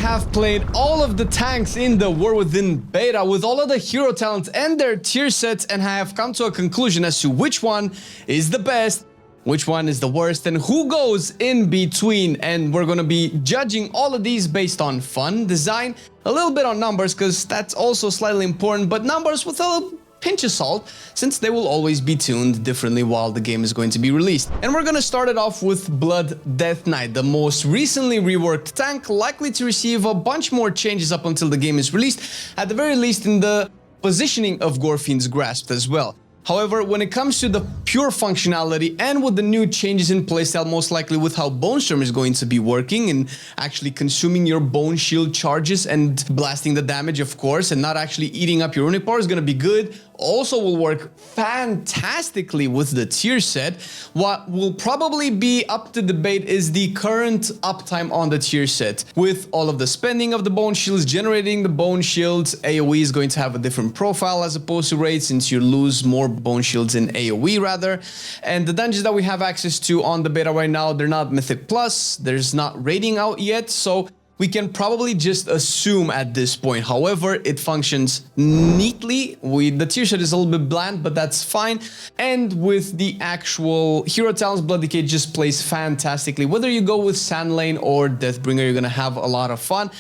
have played all of the tanks in the War Within beta with all of the hero talents and their tier sets, and I have come to a conclusion as to which one is the best, which one is the worst, and who goes in between. And we're gonna be judging all of these based on fun, design, a little bit on numbers, because that's also slightly important, but numbers with a pinch of salt, since they will always be tuned differently while the game is going to be released. And we're gonna start it off with Blood Death Knight, the most recently reworked tank, likely to receive a bunch more changes up until the game is released, at the very least in the positioning of Gorfiend's Grasp as well. However, when it comes to the pure functionality and with the new changes in playstyle, most likely with how Bone Storm is going to be working and actually consuming your Bone Shield charges and blasting the damage, of course, and not actually eating up your runic power is going to be good. Also will work fantastically with the tier set. What will probably be up to debate is the current uptime on the tier set. With all of the spending of the Bone Shields, generating the Bone Shields, AoE is going to have a different profile as opposed to raid, since you lose more Bone Shields in AoE rather. And the dungeons that we have access to on the beta right now, they're not Mythic Plus, there's not raiding out yet, so we can probably just assume at this point. However, it functions neatly. The tier set is a little bit bland, but that's fine. And with the actual hero talents, Blood Decay just plays fantastically. Whether you go with Sandlane or Deathbringer, you're gonna have a lot of fun.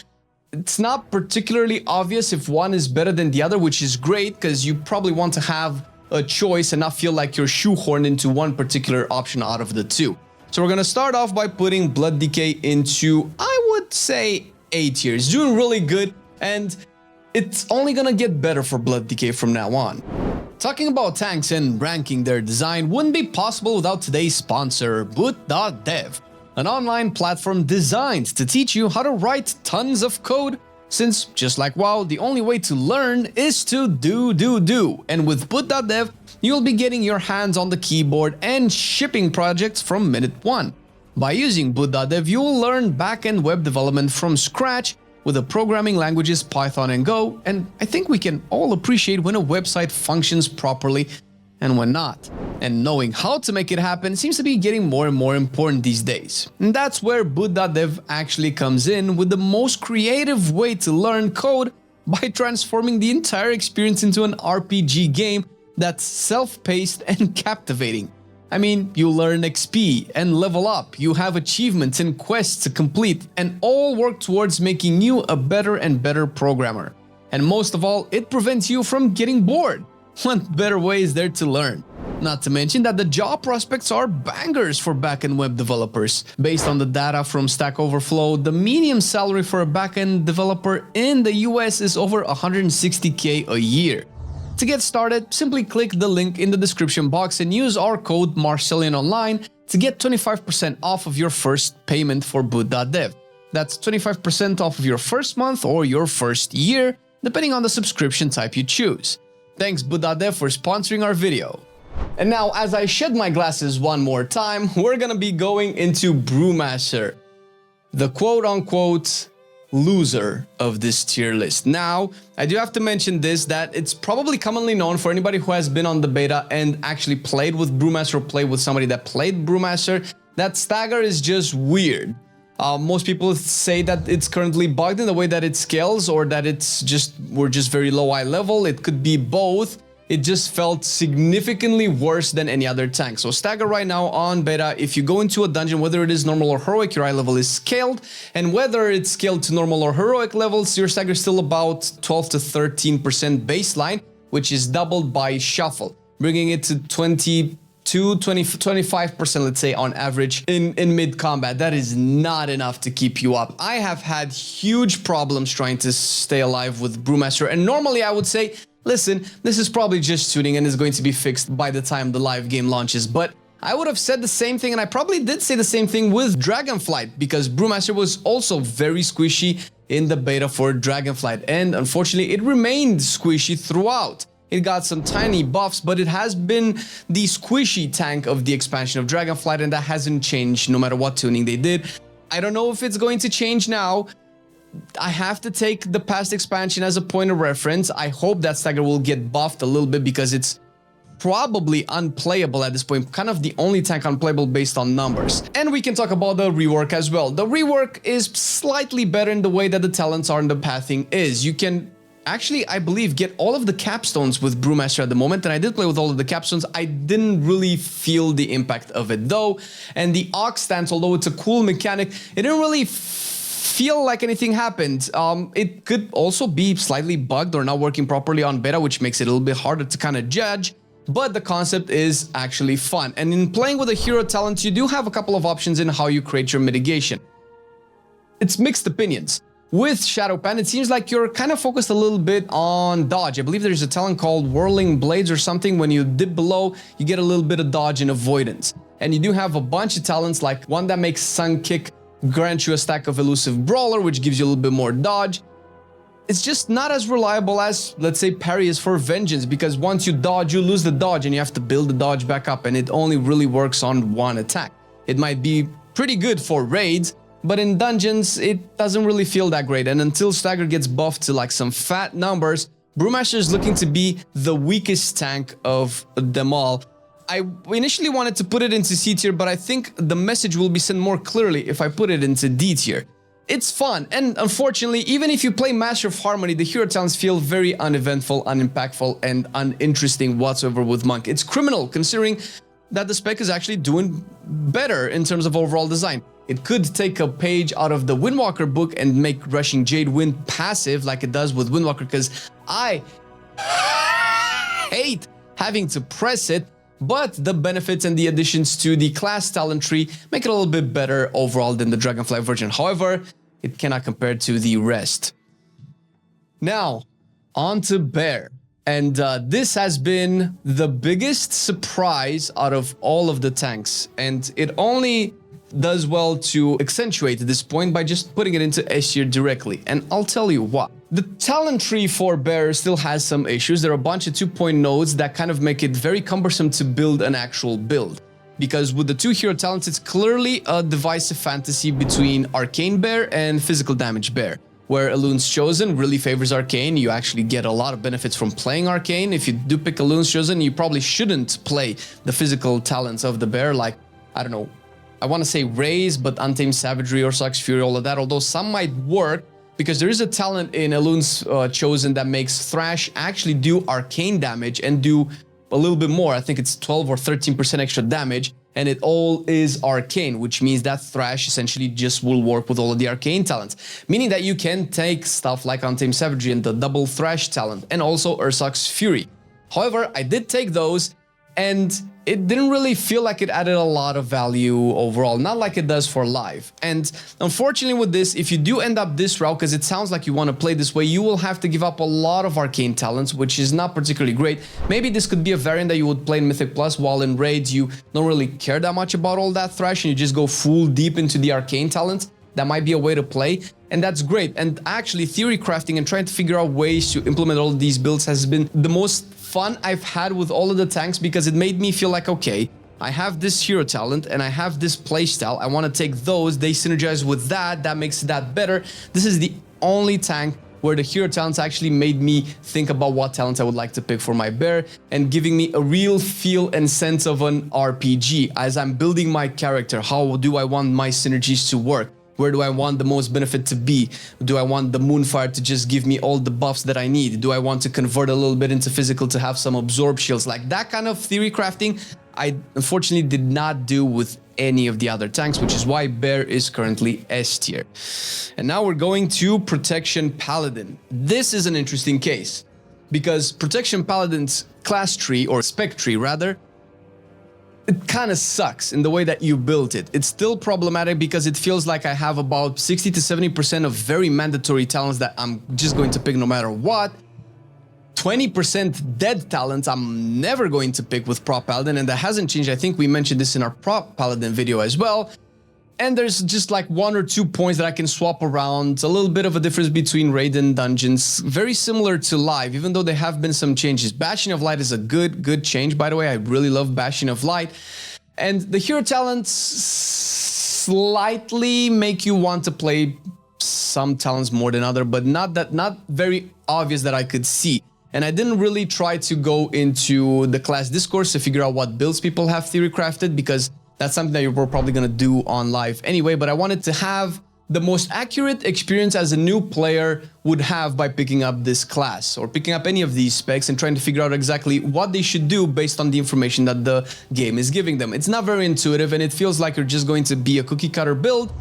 It's not particularly obvious if one is better than the other, which is great, because you probably want to have a choice and not feel like you're shoehorned into one particular option out of the two. So we're gonna start off by putting Blood Decay into, I would say, A tier. It's doing really good, and it's only gonna get better for Blood Decay from now on. Talking about tanks and ranking their design wouldn't be possible without today's sponsor, Boot.dev, an online platform designed to teach you how to write tons of code, since, just like WoW, the only way to learn is to do. And with Boot.dev, you'll be getting your hands on the keyboard and shipping projects from minute one. By using Boot.dev, you'll learn back-end web development from scratch with the programming languages Python and Go, and I think we can all appreciate when a website functions properly and when not. And knowing how to make it happen seems to be getting more and more important these days. And that's where Boot.dev actually comes in, with the most creative way to learn code by transforming the entire experience into an RPG game that's self-paced and captivating. I mean, you learn XP and level up, you have achievements and quests to complete, and all work towards making you a better and better programmer. And most of all, it prevents you from getting bored. What better way is there to learn? Not to mention that the job prospects are bangers for backend web developers. Based on the data from Stack Overflow, the median salary for a backend developer in the US is over $160K a year. To get started, simply click the link in the description box and use our code Marcelian to get 25% off of your first payment for Boot.dev. That's 25% off of your first month or your first year, depending on the subscription type you choose. Thanks Boot.dev for sponsoring our video. And now, as I shed my glasses one more time, we're gonna be going into Brewmaster, the quote-unquote loser of this tier list. Now, I do have to mention this, that it's probably commonly known for anybody who has been on the beta and actually played with Brewmaster or played with somebody that played Brewmaster, that stagger is just weird. Most people say that it's currently bugged in the way that it scales, or that we're just very low eye level. It could be both. It just felt significantly worse than any other tank. So stagger right now on beta, if you go into a dungeon, whether it is normal or heroic, your eye level is scaled, and whether it's scaled to normal or heroic levels, your stagger is still about 12 to 13% baseline, which is doubled by shuffle, bringing it to 25%, let's say, on average in mid-combat. That is not enough to keep you up. I have had huge problems trying to stay alive with Brewmaster, and normally I would say, listen, this is probably just tuning and is going to be fixed by the time the live game launches, but I would have said the same thing, and I probably did say the same thing with Dragonflight, because Brewmaster was also very squishy in the beta for Dragonflight, and unfortunately it remained squishy throughout. It got some tiny buffs, but it has been the squishy tank of the expansion of Dragonflight, and that hasn't changed no matter what tuning they did. I don't know if it's going to change now. I have to take the past expansion as a point of reference. I hope that stagger will get buffed a little bit, because it's probably unplayable at this point, kind of the only tank unplayable based on numbers. And we can talk about the rework as well. The rework is slightly better in the way that the talents are and the pathing is. You can actually, I believe, get all of the capstones with Brewmaster at the moment, and I did play with all of the capstones. I didn't really feel the impact of it though. And the Ox stance, although it's a cool mechanic, it didn't really feel like anything happened. It could also be slightly bugged or not working properly on beta, which makes it a little bit harder to kind of judge. But the concept is actually fun. And in playing with a hero talent, you do have a couple of options in how you create your mitigation. It's mixed opinions. With Shadow Pen, it seems like you're kind of focused a little bit on dodge. I believe there's a talent called Whirling Blades or something. When you dip below, you get a little bit of dodge and avoidance. And you do have a bunch of talents, like one that makes Sun Kick grant you a stack of Elusive Brawler, which gives you a little bit more dodge. It's just not as reliable as, let's say, Parry is for Vengeance, because once you dodge, you lose the dodge and you have to build the dodge back up, and it only really works on one attack. It might be pretty good for raids, but in dungeons, it doesn't really feel that great. And until Stagger gets buffed to like some fat numbers, Brewmaster is looking to be the weakest tank of them all. I initially wanted to put it into C tier, but I think the message will be sent more clearly if I put it into D tier. It's fun, and unfortunately, even if you play Master of Harmony, the hero talents feel very uneventful, unimpactful, and uninteresting whatsoever with Monk. It's criminal, considering that the spec is actually doing better in terms of overall design. It could take a page out of the Windwalker book and make Rushing Jade Wind passive like it does with Windwalker, because I hate having to press it, but the benefits and the additions to the class talent tree make it a little bit better overall than the Dragonfly version. However, it cannot compare to the rest. Now, on to Bear. And this has been the biggest surprise out of all of the tanks. And it only does well to accentuate this point by just putting it into S tier directly. And I'll tell you why. The talent tree for Bear still has some issues. There are a bunch of 2-point nodes that kind of make it very cumbersome to build an actual build. Because with the two hero talents, it's clearly a divisive fantasy between Arcane Bear and Physical Damage Bear, where Elune's Chosen really favors Arcane. You actually get a lot of benefits from playing Arcane. If you do pick Elune's Chosen, you probably shouldn't play the physical talents of the Bear, like, I don't know, I want to say Raise, but Untamed Savagery or Sucks Fury, all of that, although some might work, because there is a talent in Elune's Chosen that makes Thrash actually do arcane damage and do a little bit more. I think it's 12 or 13% extra damage, and it all is arcane, which means that Thrash essentially just will work with all of the arcane talents, meaning that you can take stuff like Untamed Savagery and the double Thrash talent, and also Ursock's Fury. However, I did take those, and it didn't really feel like it added a lot of value overall, not like it does for live. And unfortunately with this, if you do end up this route, because it sounds like you want to play this way, you will have to give up a lot of arcane talents, which is not particularly great. Maybe this could be a variant that you would play in Mythic Plus, while in raids you don't really care that much about all that Thrash and you just go full deep into the arcane talents. That might be a way to play, and that's great. And actually, theory crafting and trying to figure out ways to implement all of these builds has been the most fun I've had with all of the tanks, because it made me feel like, okay, I have this hero talent and I have this playstyle. I want to take those, they synergize with that, that makes that better. This is the only tank where the hero talents actually made me think about what talents I would like to pick for my Bear, and giving me a real feel and sense of an RPG as I'm building my character. How do I want my synergies to work? Where do I want the most benefit to be? Do I want the Moonfire to just give me all the buffs that I need? Do I want to convert a little bit into physical to have some absorb shields? Like that kind of theory crafting, I unfortunately did not do with any of the other tanks, which is why Bear is currently S tier. And now we're going to Protection Paladin. This is an interesting case, because Protection Paladin's class tree, or spec tree rather, it kind of sucks in the way that you built it. It's still problematic because it feels like I have about 60 to 70% of very mandatory talents that I'm just going to pick no matter what. 20% dead talents I'm never going to pick with Prop Paladin, and that hasn't changed. I think we mentioned this in our Prop Paladin video as well. And there's just like 1 or 2 points that I can swap around. A little bit of a difference between raid and dungeons. Very similar to live, even though there have been some changes. Bashing of Light is a good change, by the way. I really love Bashing of Light. And the hero talents slightly make you want to play some talents more than other, but not very obvious that I could see. And I didn't really try to go into the class discourse to figure out what builds people have theory crafted, because that's something that you're probably going to do on live anyway. But I wanted to have the most accurate experience as a new player would have by picking up this class or picking up any of these specs and trying to figure out exactly what they should do based on the information that the game is giving them. It's not very intuitive and it feels like you're just going to be a cookie cutter build.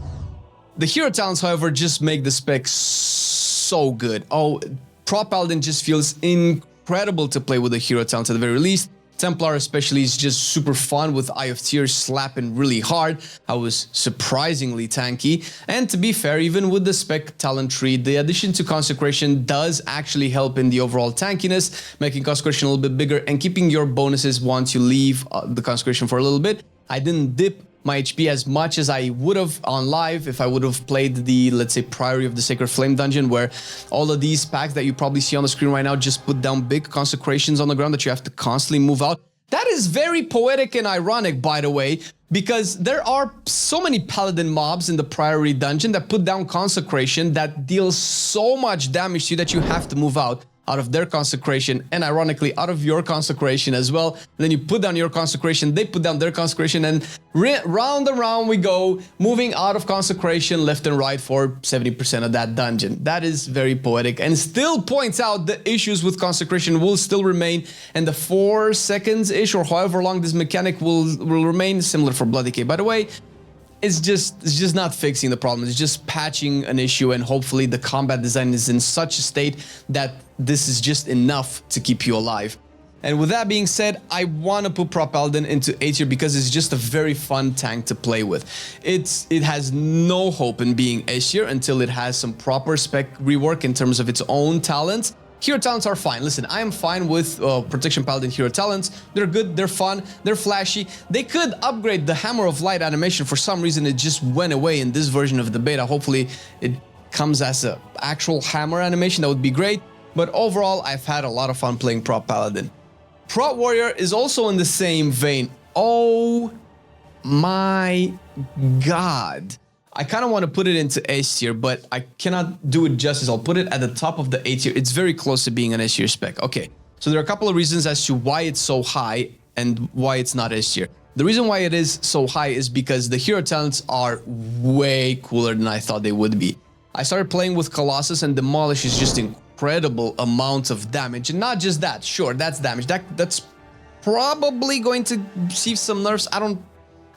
The hero talents, however, just make the specs so good. Oh, Prop Paladin just feels incredible to play with the hero talents at the very least. Templar especially is just super fun with Eye of Tears slapping really hard. I was surprisingly tanky. And to be fair, even with the spec talent tree, the addition to Consecration does actually help in the overall tankiness, making Consecration a little bit bigger and keeping your bonuses once you leave the Consecration for a little bit. I didn't dip my HP as much as I would have on live if I would have played the, let's say, Priory of the Sacred Flame dungeon, where all of these packs that you probably see on the screen right now just put down big consecrations on the ground that you have to constantly move out. That is very poetic and ironic, by the way, because there are so many paladin mobs in the Priory dungeon that put down consecration that deals so much damage to you that you have to move out of their consecration, and ironically out of your consecration as well. And then you put down your consecration, they put down their consecration, and round and round we go, moving out of consecration left and right for 70% of that dungeon. That is very poetic and still points out the issues with consecration will still remain, and the 4 seconds-ish or however long this mechanic will remain, similar for Blood Decay by the way. It's just not fixing the problem. It's just patching an issue, and hopefully the combat design is in such a state that this is just enough to keep you alive. And with that being said, I want to put Prop Paladin into A tier because it's just a very fun tank to play with. It has no hope in being S tier until it has some proper spec rework in terms of its own talents. Hero talents are fine. Listen, I am fine with Protection Paladin hero talents. They're good, they're fun, they're flashy. They could upgrade the Hammer of Light animation. For some reason, it just went away in this version of the beta. Hopefully, it comes as an actual hammer animation. That would be great. But overall, I've had a lot of fun playing Prop Paladin. Prop Warrior is also in the same vein. Oh my god. I kind of want to put it into S tier, but I cannot do it justice. I'll put it at the top of the A tier. It's very close to being an S tier spec. Okay, so there are a couple of reasons as to why it's so high and why it's not S tier. The reason why it is so high is because the hero talents are way cooler than I thought they would be. I started playing with Colossus, and Demolish is just incredible amounts of damage. And not just that, sure, that's damage. That's probably going to receive some nerfs.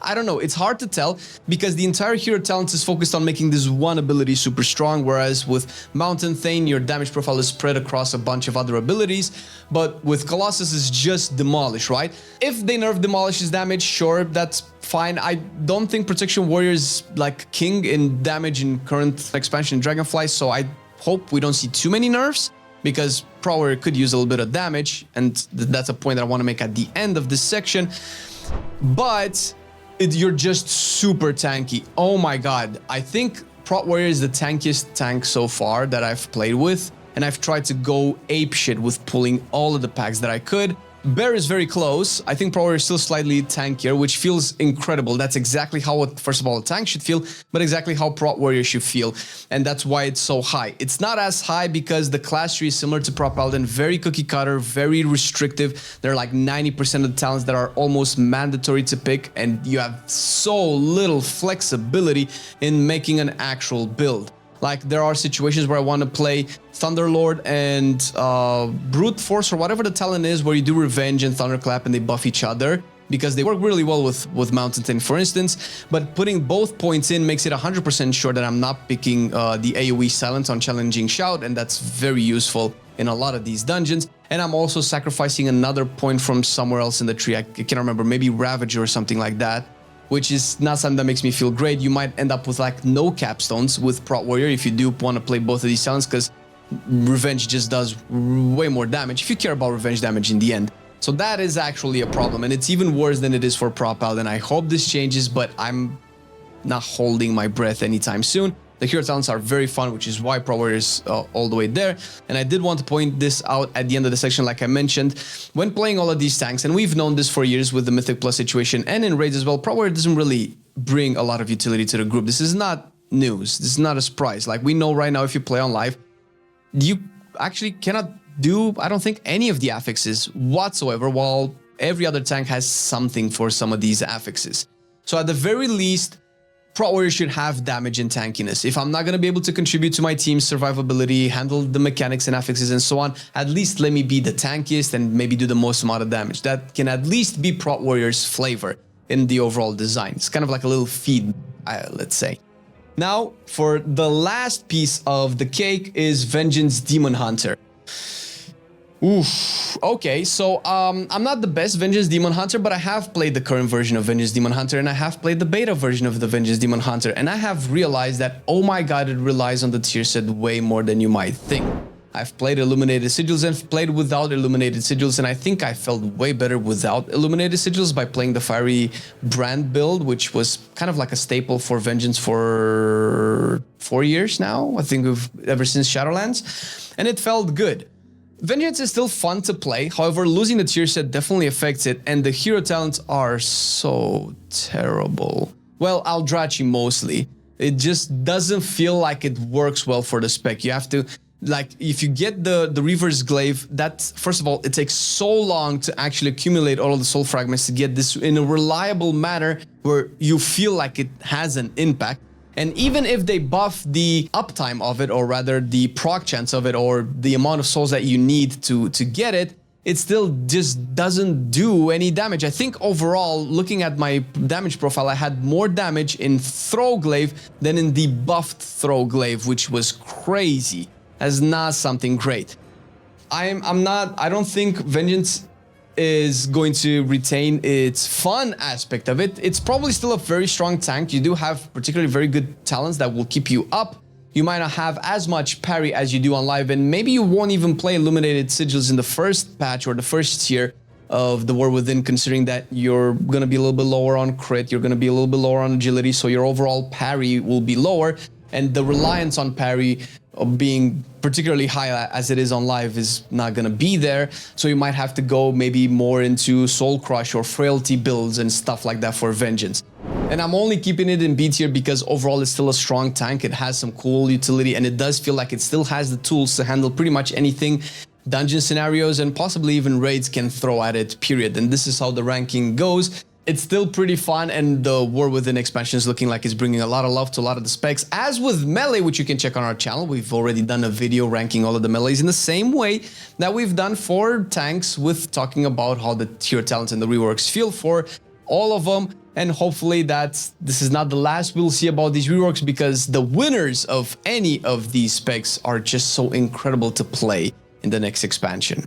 I don't know, it's hard to tell because the entire hero talents is focused on making this one ability super strong, whereas with Mountain Thane, your damage profile is spread across a bunch of other abilities, but with Colossus, it's just Demolish, right? If they nerf Demolish's damage, sure, that's fine. I don't think Protection Warrior is like king in damage in current expansion in Dragonfly, so I hope we don't see too many nerfs, because Pro Warrior could use a little bit of damage, and that's a point that I want to make at the end of this section, but you're just super tanky. Oh my god. I think Prot Warrior is the tankiest tank so far that I've played with, and I've tried to go apeshit with pulling all of the packs that I could. Bear is very close. I think Pro Warrior is still slightly tankier, which feels incredible. That's exactly how, first of all, a tank should feel, but exactly how Prot Warrior should feel. And that's why it's so high. It's not as high because the class tree is similar to Prot Paladin, very cookie cutter, very restrictive. There are like 90% of the talents that are almost mandatory to pick, and you have so little flexibility in making an actual build. Like, there are situations where I want to play Thunderlord and Brute Force, or whatever the talent is, where you do Revenge and Thunderclap and they buff each other, because they work really well with Mountain Thane, for instance. But putting both points in makes it 100% sure that I'm not picking the AoE Silence on Challenging Shout, and that's very useful in a lot of these dungeons. And I'm also sacrificing another point from somewhere else in the tree. I can't remember, maybe Ravager or something like that, which is not something that makes me feel great. You might end up with like no capstones with Prot Warrior if you do want to play both of these talents, because Revenge just does way more damage if you care about revenge damage in the end. So that is actually a problem, and it's even worse than it is for Prot Paladin. I hope this changes, but I'm not holding my breath anytime soon. The hero talents are very fun, which is why Pro Warrior is all the way there. And I did want to point this out at the end of the section, like I mentioned. When playing all of these tanks, and we've known this for years with the Mythic Plus situation and in raids as well, Pro Warrior doesn't really bring a lot of utility to the group. This is not news. This is not a surprise. Like, we know right now, if you play on live, you actually cannot do, I don't think, any of the affixes whatsoever, while every other tank has something for some of these affixes. So at the very least, Prot Warrior should have damage and tankiness. If I'm not going to be able to contribute to my team's survivability, handle the mechanics and affixes and so on, at least let me be the tankiest and maybe do the most amount of damage. That can at least be Prot Warrior's flavor in the overall design. It's kind of like a little feed, let's say. Now, for the last piece of the cake is Vengeance Demon Hunter. Oof. Okay, so I'm not the best Vengeance Demon Hunter, but I have played the current version of Vengeance Demon Hunter, and I have played the beta version of the Vengeance Demon Hunter, and I have realized that, oh my god, it relies on the tier set way more than you might think. I've played Illuminated Sigils and played without Illuminated Sigils, and I think I felt way better without Illuminated Sigils by playing the Fiery Brand build, which was kind of like a staple for Vengeance for 4 years now, I think ever since Shadowlands, and it felt good. Vengeance is still fun to play, however, losing the tier set definitely affects it, and the hero talents are so terrible. Well, Aldrachi mostly. It just doesn't feel like it works well for the spec. You have to, like, if you get the reverse glaive, that's, first of all, it takes so long to actually accumulate all of the soul fragments to get this in a reliable manner where you feel like it has an impact. And even if they buff the uptime of it, or rather the proc chance of it, or the amount of souls that you need to get it, it still just doesn't do any damage. I think overall, looking at my damage profile, I had more damage in Throw Glaive than in the buffed Throw Glaive, which was crazy. That's not something great. I don't think Vengeance is going to retain its fun aspect of it. It's probably still a very strong tank. You do have particularly very good talents that will keep you up. You might not have as much parry as you do on live, and maybe you won't even play Illuminated Sigils in the first patch or the first tier of the War Within, considering that you're going to be a little bit lower on crit, you're going to be a little bit lower on agility, so your overall parry will be lower, and the reliance on parry of being particularly high as it is on live is not going to be there, so you might have to go maybe more into Soul Crush or Frailty builds and stuff like that for Vengeance. And I'm only keeping it in B tier because overall it's still a strong tank, it has some cool utility, and it does feel like it still has the tools to handle pretty much anything dungeon scenarios and possibly even raids can throw at it, period. And this is how the ranking goes. It's still pretty fun, and the War Within expansion is looking like it's bringing a lot of love to a lot of the specs. As with Melee, which you can check on our channel, we've already done a video ranking all of the Melees in the same way that we've done for tanks, with talking about how the tier talents and the reworks feel for all of them. And hopefully this is not the last we'll see about these reworks, because the winners of any of these specs are just so incredible to play in the next expansion.